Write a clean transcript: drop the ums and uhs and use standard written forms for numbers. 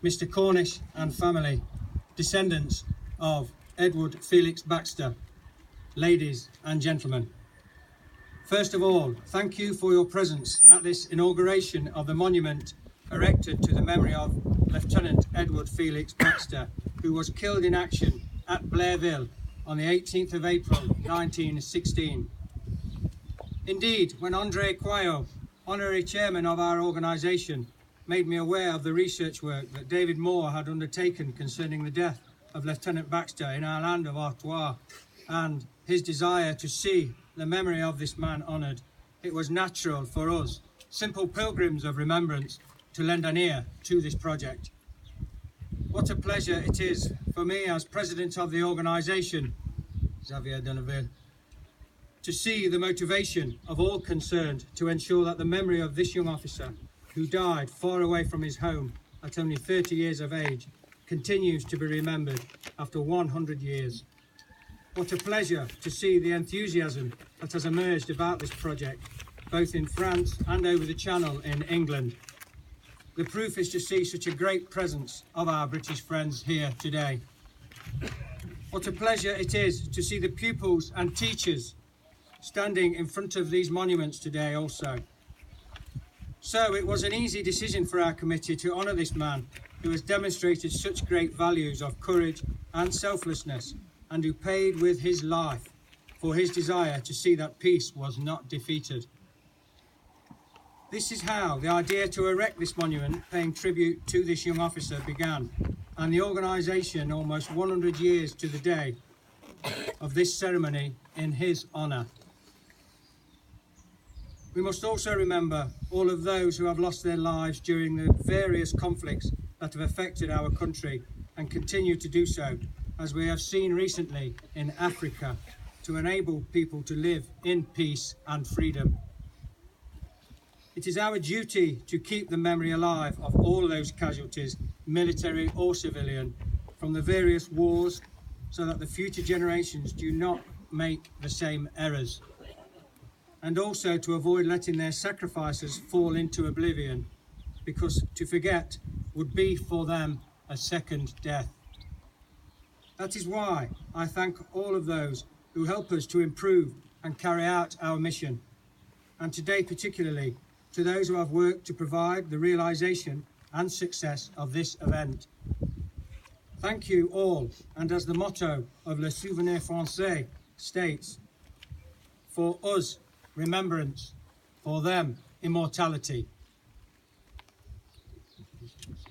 Mr. Cornish and family, descendants of Edward Felix Baxter, ladies and gentlemen. First of all, thank you for your presence at this inauguration of the monument erected to the memory of Lieutenant Edward Felix Baxter, who was killed in action at Blairville on the 18th of April 1916. Indeed, when Andre Quayo, honorary chairman of our organisation, made me aware of the research work that David Moore had undertaken concerning the death of Lieutenant Baxter in our land of Artois and his desire to see the memory of this man honoured, it was natural for us, simple pilgrims of remembrance, to lend an ear to this project. What a pleasure it is for me as president of the organisation, Xavier Deneuville, to see the motivation of all concerned to ensure that the memory of this young officer, who died far away from his home at only 30 years of age, continues to be remembered after 100 years. What a pleasure to see the enthusiasm that has emerged about this project, both in France and over the Channel in England. The proof is to see such a great presence of our British friends here today. What a pleasure it is to see the pupils and teachers standing in front of these monuments today also. So it was an easy decision for our committee to honour this man who has demonstrated such great values of courage and selflessness, and who paid with his life for his desire to see that peace was not defeated. This is how the idea to erect this monument paying tribute to this young officer began, and the organisation almost 100 years to the day of this ceremony in his honour. We must also remember all of those who have lost their lives during the various conflicts that have affected our country and continue to do so, as we have seen recently in Africa, to enable people to live in peace and freedom. It is our duty to keep the memory alive of all those casualties, military or civilian, from the various wars, so that the future generations do not make the same errors, and also to avoid letting their sacrifices fall into oblivion, because to forget would be for them a second death. That is why I thank all of those who help us to improve and carry out our mission, and today particularly to those who have worked to provide the realisation and success of this event. Thank you all, and as the motto of Le Souvenir Francais states, for us, remembrance, for them, immortality.